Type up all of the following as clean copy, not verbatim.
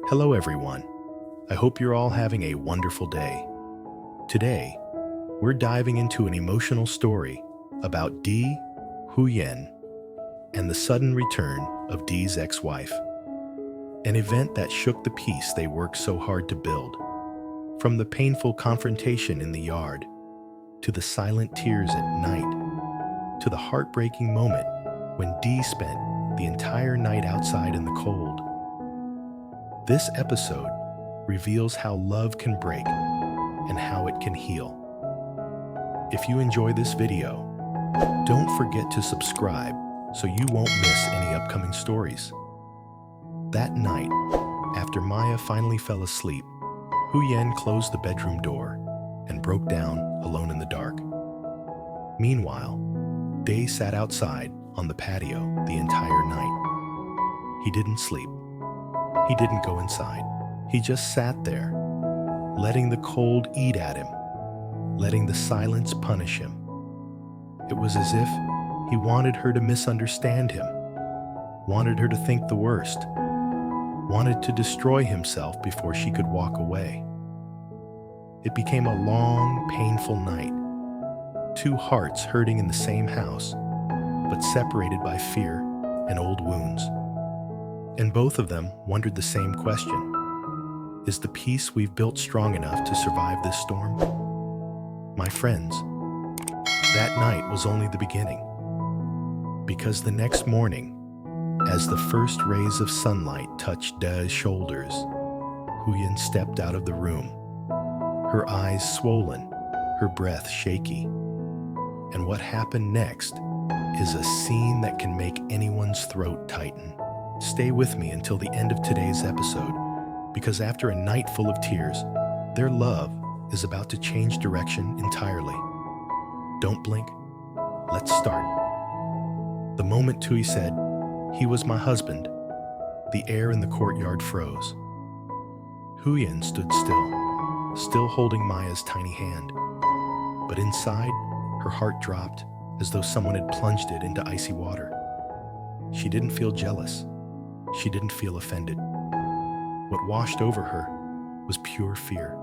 Hello everyone. I hope you're all having a wonderful day. Today, we're diving into an emotional story about Diep, Huyen, and the sudden return of Diep's ex-wife. An event that shook the peace they worked so hard to build. From the painful confrontation in the yard, to the silent tears at night, to the heartbreaking moment when Diep spent the entire night outside in the cold. This episode reveals how love can break and how it can heal. If you enjoy this video, don't forget to subscribe so you won't miss any upcoming stories. That night, after Maya finally fell asleep, Huyen closed the bedroom door and broke down alone in the dark. Meanwhile, Diep sat outside on the patio the entire night. He didn't sleep. He didn't go inside. He just sat there, letting the cold eat at him, letting the silence punish him. It was as if he wanted her to misunderstand him, wanted her to think the worst, wanted to destroy himself before she could walk away. It became a long, painful night. Two hearts hurting in the same house, but separated by fear and old wounds. And both of them wondered the same question. Is the peace we've built strong enough to survive this storm? My friends, that night was only the beginning. Because the next morning, as the first rays of sunlight touched Diep's shoulders, Huyen stepped out of the room, her eyes swollen, her breath shaky. And what happened next is a scene that can make anyone's throat tighten. Stay with me until the end of today's episode, because after a night full of tears, their love is about to change direction entirely. Don't blink. Let's start. The moment Tieu said, "He was my husband," the air in the courtyard froze. Huyen stood still holding Maya's tiny hand. But inside, her heart dropped as though someone had plunged it into icy water. She didn't feel jealous. She didn't feel offended. What washed over her was pure fear.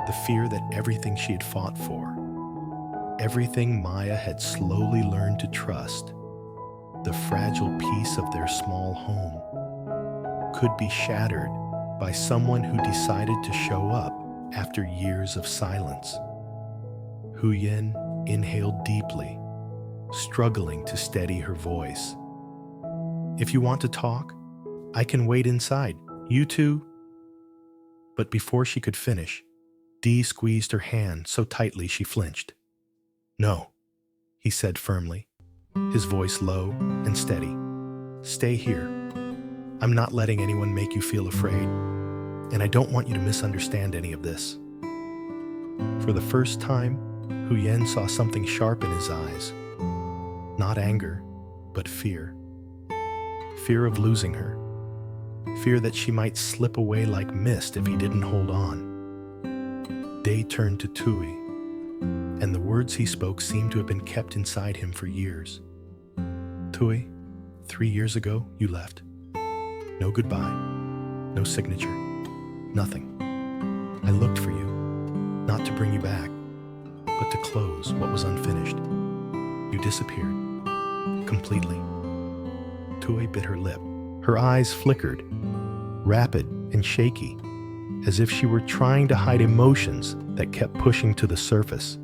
The fear that everything she had fought for, everything Maya had slowly learned to trust, the fragile piece of their small home, could be shattered by someone who decided to show up after years of silence. Huyen inhaled deeply, struggling to steady her voice. "If you want to talk, I can wait inside. You too." But before she could finish, Diep squeezed her hand so tightly she flinched. "No," he said firmly, his voice low and steady. "Stay here. I'm not letting anyone make you feel afraid, and I don't want you to misunderstand any of this." For the first time, Huyen saw something sharp in his eyes. Not anger, but fear. Fear of losing her. Fear that she might slip away like mist if he didn't hold on. Diep turned to Tieu, and the words he spoke seemed to have been kept inside him for years. "Tieu, 3 years ago, you left. No goodbye, no signature, nothing. I looked for you, not to bring you back, but to close what was unfinished. You disappeared, completely." Tieu bit her lip. Her eyes flickered, rapid and shaky, as if she were trying to hide emotions that kept pushing to the surface.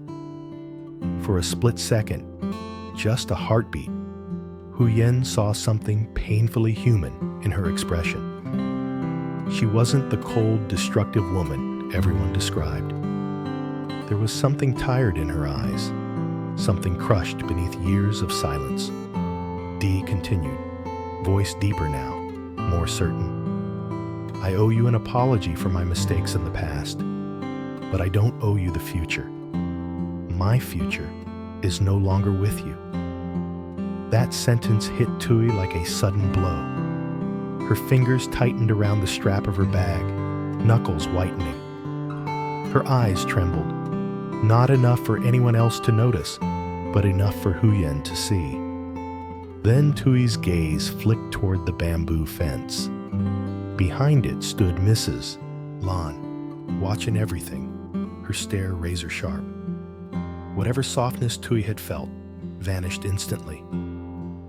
For a split second, just a heartbeat, Huyen saw something painfully human in her expression. She wasn't the cold, destructive woman everyone described. There was something tired in her eyes, something crushed beneath years of silence. Diep continued, voice deeper now, more certain. "I owe you an apology for my mistakes in the past, but I don't owe you the future. My future is no longer with you." That sentence hit Tieu like a sudden blow. Her fingers tightened around the strap of her bag, knuckles whitening. Her eyes trembled, not enough for anyone else to notice, but enough for Huyen to see. Then Tieu's gaze flicked toward the bamboo fence. Behind it stood Mrs. Lan, watching everything, her stare razor sharp. Whatever softness Tieu had felt vanished instantly.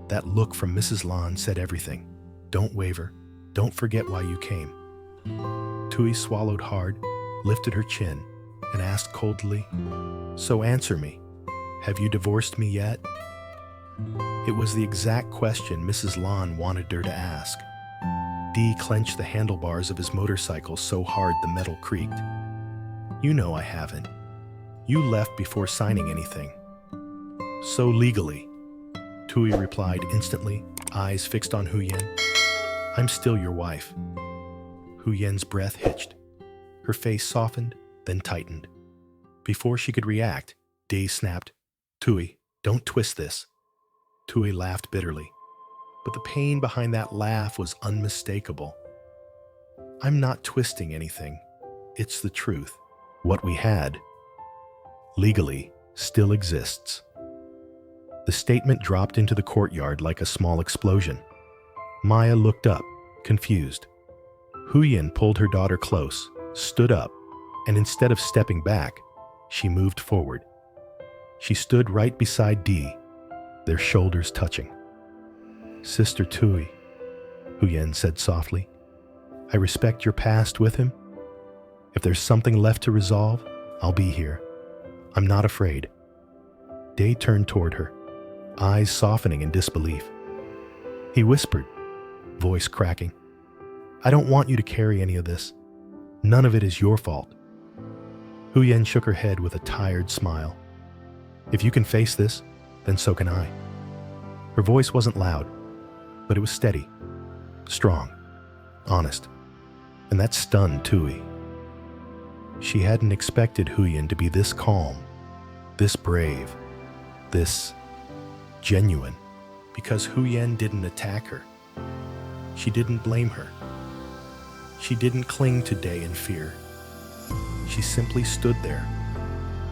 That look from Mrs. Lan said everything. Don't waver. Don't forget why you came. Tieu swallowed hard, lifted her chin, and asked coldly, "So answer me. Have you divorced me yet?" It was the exact question Mrs. Lan wanted her to ask. Dee clenched the handlebars of his motorcycle so hard the metal creaked. "You know I haven't. You left before signing anything." "So legally," Tieu replied instantly, eyes fixed on Huyen. "I'm still your wife." Huyen's breath hitched. Her face softened, then tightened. Before she could react, Dee snapped, "Tieu, don't twist this." Tieu laughed bitterly, but the pain behind that laugh was unmistakable. "I'm not twisting anything. It's the truth. What we had, legally, still exists." The statement dropped into the courtyard like a small explosion. Maya looked up, confused. Huyen pulled her daughter close, stood up, and instead of stepping back, she moved forward. She stood right beside Dee, their shoulders touching. "Sister Tieu," Huyen said softly, "I respect your past with him. If there's something left to resolve, I'll be here. I'm not afraid." Dee turned toward her, eyes softening in disbelief. He whispered, voice cracking, "I don't want you to carry any of this. None of it is your fault." Huyen shook her head with a tired smile. "If you can face this, then so can I." Her voice wasn't loud, but it was steady, strong, honest, and that stunned Tieu. She hadn't expected Huyen to be this calm, this brave, this genuine, because Huyen didn't attack her. She didn't blame her. She didn't cling to Dee in fear. She simply stood there,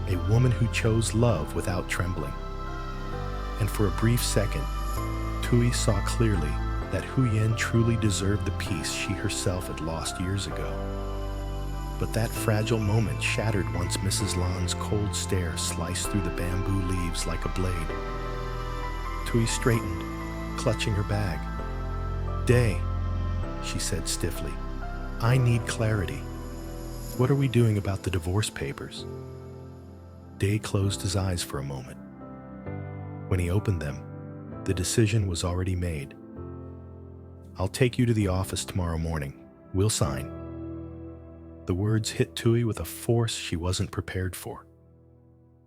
a woman who chose love without trembling. And for a brief second, Tieu saw clearly that Huyen truly deserved the peace she herself had lost years ago. But that fragile moment shattered once Mrs. Lan's cold stare sliced through the bamboo leaves like a blade. Tieu straightened, clutching her bag. "Dee," she said stiffly, "I need clarity. What are we doing about the divorce papers?" Dee closed his eyes for a moment. When he opened them, the decision was already made. "I'll take you to the office tomorrow morning. We'll sign." The words hit Tieu with a force she wasn't prepared for.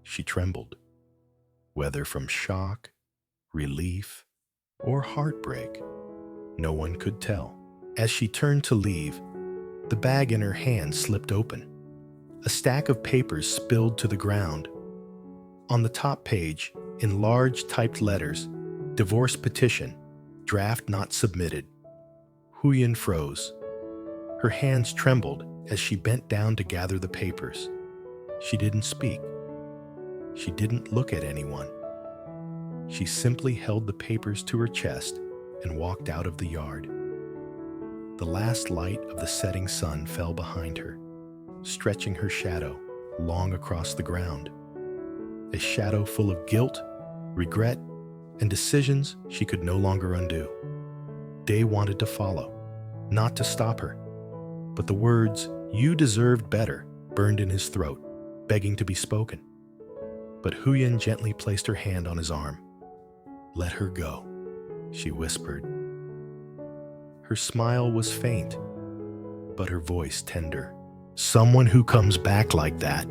She trembled, whether from shock, relief, or heartbreak. No one could tell. As she turned to leave, the bag in her hand slipped open. A stack of papers spilled to the ground. On the top page, in large typed letters, "Divorce petition, draft not submitted." Huyen froze. Her hands trembled as she bent down to gather the papers. She didn't speak. She didn't look at anyone. She simply held the papers to her chest and walked out of the yard. The last light of the setting sun fell behind her, stretching her shadow long across the ground. A shadow full of guilt, regret, and decisions she could no longer undo. Dee wanted to follow, not to stop her, but the words, "You deserved better," burned in his throat, begging to be spoken. But Huyen gently placed her hand on his arm. "Let her go," she whispered. Her smile was faint, but her voice tender. "Someone who comes back like that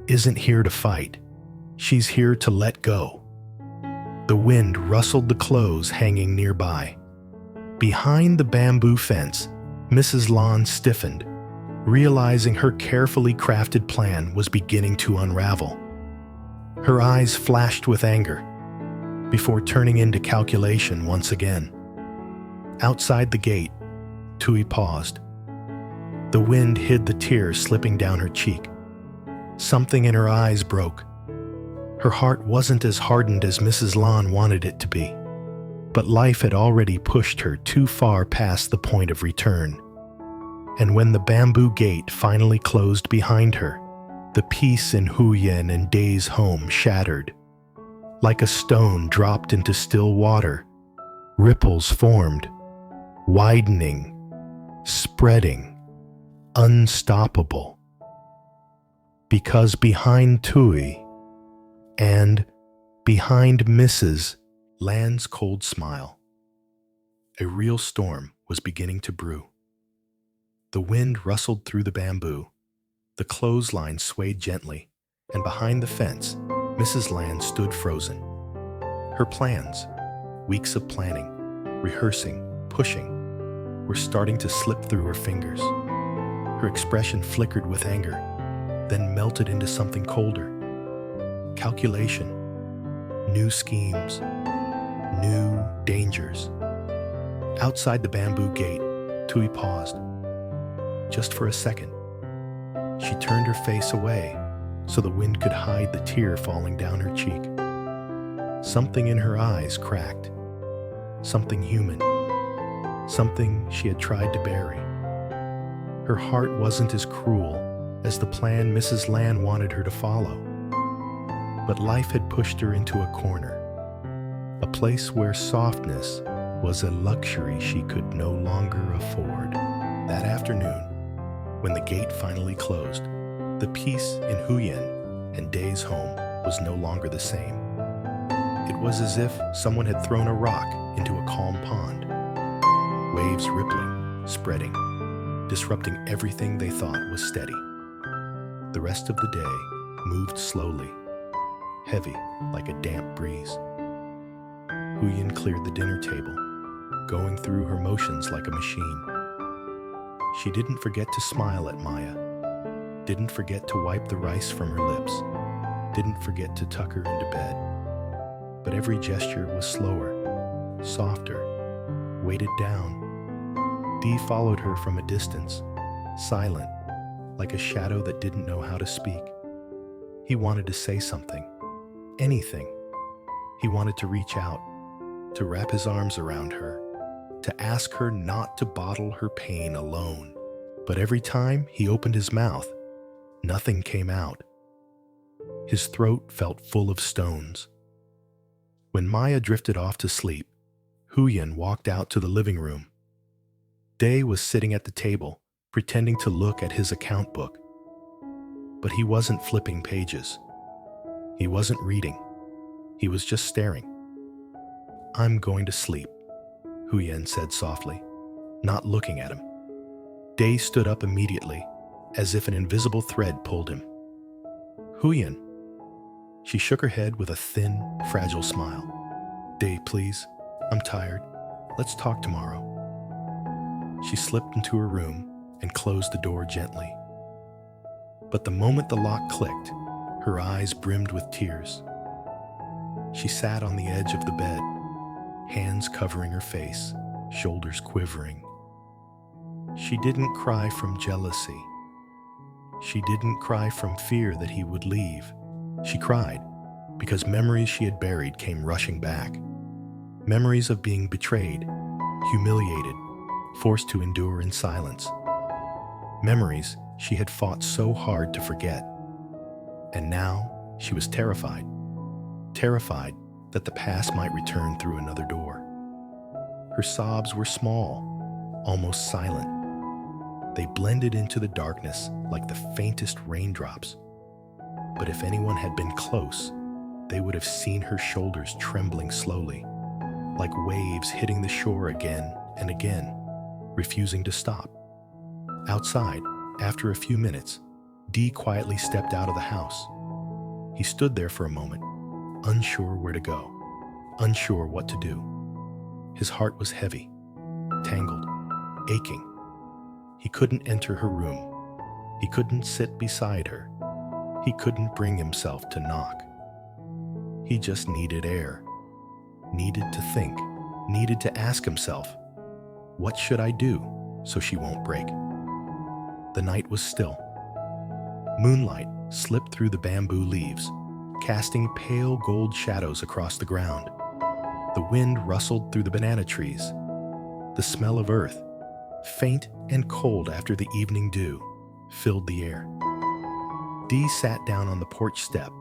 isn't here to fight. She's here to let go." The wind rustled the clothes hanging nearby. Behind the bamboo fence, Mrs. Lan stiffened, realizing her carefully crafted plan was beginning to unravel. Her eyes flashed with anger, before turning into calculation once again. Outside the gate, Tieu paused. The wind hid the tears slipping down her cheek. Something in her eyes broke. Her heart wasn't as hardened as Mrs. Lan wanted it to be, but life had already pushed her too far past the point of return. And when the bamboo gate finally closed behind her, the peace in Huyen and Day's home shattered. Like a stone dropped into still water, ripples formed, widening, spreading, unstoppable. Because behind Tieu and behind Mrs. Land's cold smile, a real storm was beginning to brew. The wind rustled through the bamboo, the clothesline swayed gently, and behind the fence, Mrs. Land stood frozen. Her plans, weeks of planning, rehearsing, pushing, were starting to slip through her fingers. Her expression flickered with anger, then melted into something colder. Calculation, new schemes, new dangers. Outside the bamboo gate, Tieu paused. Just for a second. She turned her face away so the wind could hide the tear falling down her cheek. Something in her eyes cracked. Something human. Something she had tried to bury. Her heart wasn't as cruel as the plan Mrs. Land wanted her to follow. But life had pushed her into a corner, a place where softness was a luxury she could no longer afford. That afternoon, when the gate finally closed, the peace in Huyen and Day's home was no longer the same. It was as if someone had thrown a rock into a calm pond, waves rippling, spreading, disrupting everything they thought was steady. The rest of the day moved slowly, heavy like a damp breeze. Huyen cleared the dinner table, going through her motions like a machine. She didn't forget to smile at Maya, didn't forget to wipe the rice from her lips, didn't forget to tuck her into bed. But every gesture was slower, softer, weighted down. Dee followed her from a distance, silent, like a shadow that didn't know how to speak. He wanted to say something, anything. He wanted to reach out, to wrap his arms around her, to ask her not to bottle her pain alone. But every time he opened his mouth, nothing came out. His throat felt full of stones. When Maya drifted off to sleep, Huyen walked out to the living room. Day was sitting at the table, pretending to look at his account book. But he wasn't flipping pages. He wasn't reading. He was just staring. "I'm going to sleep," Huyen said softly, not looking at him. Day stood up immediately, as if an invisible thread pulled him. "Huyen." She shook her head with a thin, fragile smile. "Day, please. I'm tired. Let's talk tomorrow." She slipped into her room and closed the door gently. But the moment the lock clicked, her eyes brimmed with tears. She sat on the edge of the bed, hands covering her face, shoulders quivering. She didn't cry from jealousy. She didn't cry from fear that he would leave. She cried because memories she had buried came rushing back. Memories of being betrayed, humiliated, forced to endure in silence. Memories she had fought so hard to forget. And now she was terrified. Terrified that the past might return through another door. Her sobs were small, almost silent. They blended into the darkness like the faintest raindrops. But if anyone had been close, they would have seen her shoulders trembling slowly, like waves hitting the shore again and again, refusing to stop. Outside, after a few minutes, Dee quietly stepped out of the house. He stood there for a moment, unsure where to go, unsure what to do. His heart was heavy, tangled, aching. He couldn't enter her room. He couldn't sit beside her. He couldn't bring himself to knock. He just needed air, needed to think, needed to ask himself, what should I do so she won't break? The night was still. Moonlight slipped through the bamboo leaves, casting pale gold shadows across the ground. The wind rustled through the banana trees. The smell of earth, faint and cold after the evening dew, filled the air. Dee sat down on the porch step,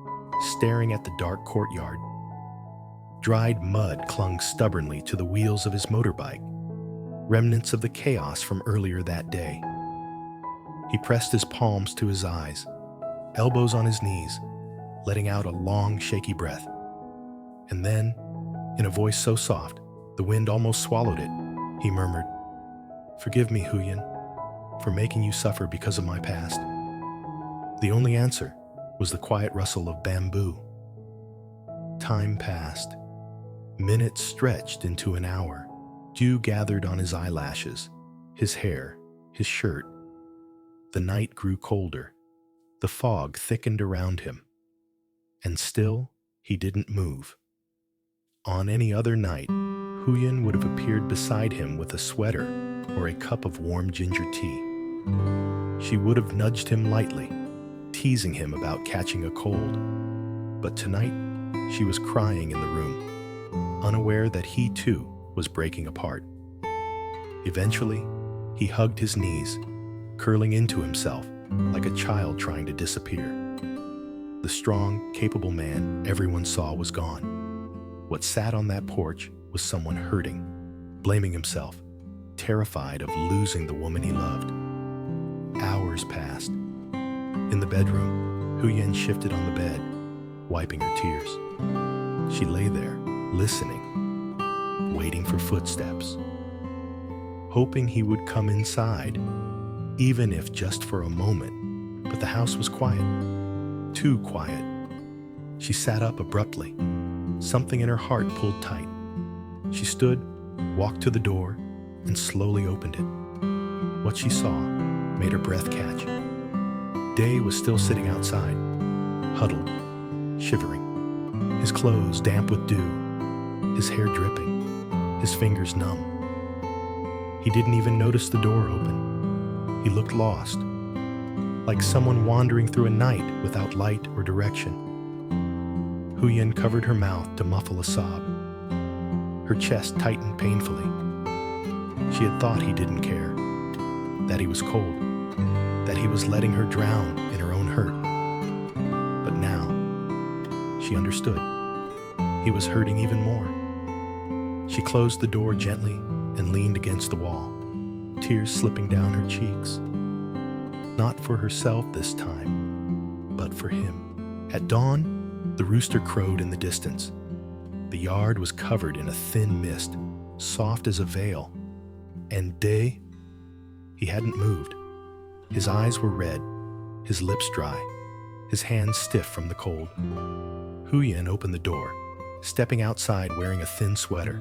staring at the dark courtyard. Dried mud clung stubbornly to the wheels of his motorbike, remnants of the chaos from earlier that day. He pressed his palms to his eyes, elbows on his knees, letting out a long, shaky breath. And then, in a voice so soft, the wind almost swallowed it, he murmured, "Forgive me, Huyen, for making you suffer because of my past." The only answer was the quiet rustle of bamboo. Time passed. Minutes stretched into an hour. Dew gathered on his eyelashes, his hair, his shirt. The night grew colder. The fog thickened around him. And still, he didn't move. On any other night, Huyen would have appeared beside him with a sweater or a cup of warm ginger tea. She would have nudged him lightly, teasing him about catching a cold. But tonight, she was crying in the room, unaware that he too was breaking apart. Eventually, he hugged his knees, curling into himself like a child trying to disappear. The strong, capable man everyone saw was gone. What sat on that porch was someone hurting, blaming himself, terrified of losing the woman he loved. Hours passed. In the bedroom, Huyen shifted on the bed, wiping her tears. She lay there, listening, waiting for footsteps, hoping he would come inside, even if just for a moment. But the house was quiet, too quiet. She sat up abruptly. Something in her heart pulled tight. She stood, walked to the door, and slowly opened it. What she saw made her breath catch. Day was still sitting outside, huddled, shivering, his clothes damp with dew, his hair dripping, his fingers numb. He didn't even notice the door open. He looked lost, like someone wandering through a night without light or direction. Huyen covered her mouth to muffle a sob. Her chest tightened painfully. She had thought he didn't care, that he was cold, that he was letting her drown in her own hurt. But now, she understood. He was hurting even more. She closed the door gently and leaned against the wall, tears slipping down her cheeks. Not for herself this time, but for him. At dawn, the rooster crowed in the distance. The yard was covered in a thin mist, soft as a veil. And Day, he hadn't moved. His eyes were red, his lips dry, his hands stiff from the cold. Huyen opened the door, stepping outside wearing a thin sweater.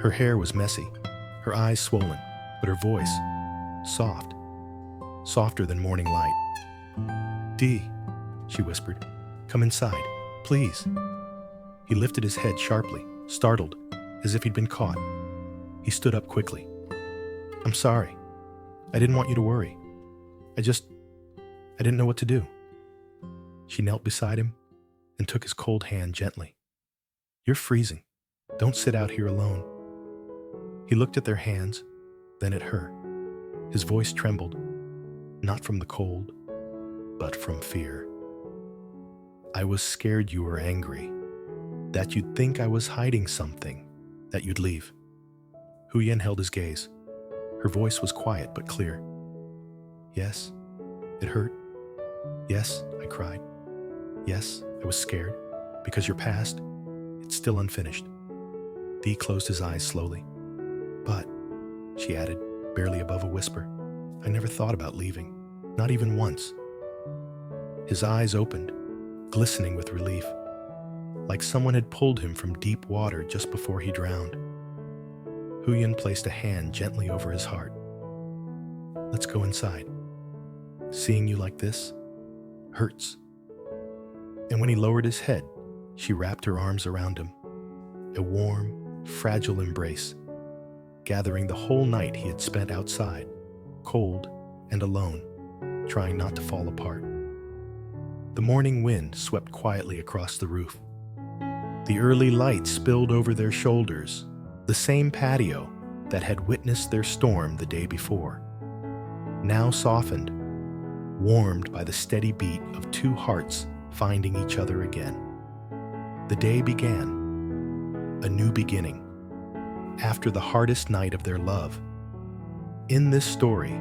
Her hair was messy, her eyes swollen, but her voice, soft, softer than morning light. "Dee," she whispered, "come inside, please." He lifted his head sharply, startled, as if he'd been caught. He stood up quickly. "I'm sorry. I didn't want you to worry. I didn't know what to do." She knelt beside him and took his cold hand gently. "You're freezing. Don't sit out here alone." He looked at their hands, then at her. His voice trembled, not from the cold, but from fear. "I was scared you were angry, that you'd think I was hiding something, that you'd leave." Huyen held his gaze. Her voice was quiet but clear. "Yes, it hurt. Yes, I cried. Yes, I was scared, because your past, it's still unfinished." Dee closed his eyes slowly. "But," she added, barely above a whisper, "I never thought about leaving, not even once." His eyes opened, glistening with relief, like someone had pulled him from deep water just before he drowned. Huyen placed a hand gently over his heart. "Let's go inside. Seeing you like this hurts." And when he lowered his head, she wrapped her arms around him. A warm, fragile embrace, gathering the whole night he had spent outside, cold and alone, trying not to fall apart. The morning wind swept quietly across the roof. The early light spilled over their shoulders, the same patio that had witnessed their storm the day before, now softened, warmed by the steady beat of two hearts finding each other again. The day began, a new beginning, after the hardest night of their love. In this story,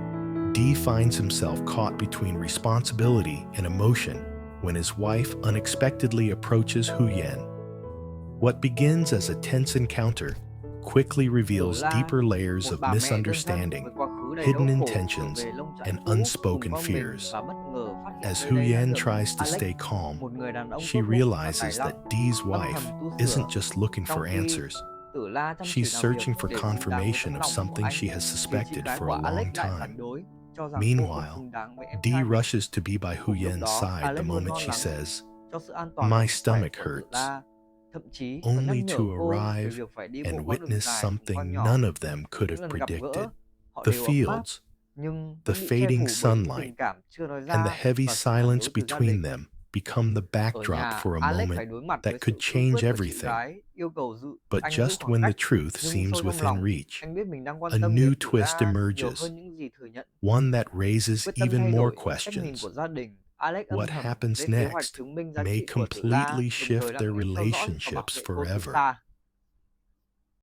Diep finds himself caught between responsibility and emotion when his wife unexpectedly approaches Huyen. What begins as a tense encounter quickly reveals deeper layers of misunderstanding, hidden intentions, and unspoken fears. As Huyen tries to stay calm, she realizes that Diep's wife isn't just looking for answers. She's searching for confirmation of something she has suspected for a long time. Meanwhile, Diep rushes to be by Huyen's side the moment she says, "My stomach hurts," only to arrive and witness something none of them could have predicted. The fields, the fading sunlight, and the heavy silence between them become the backdrop for a moment that could change everything. But just when the truth seems within reach, a new twist emerges, one that raises even more questions. What happens next may completely shift their relationships forever.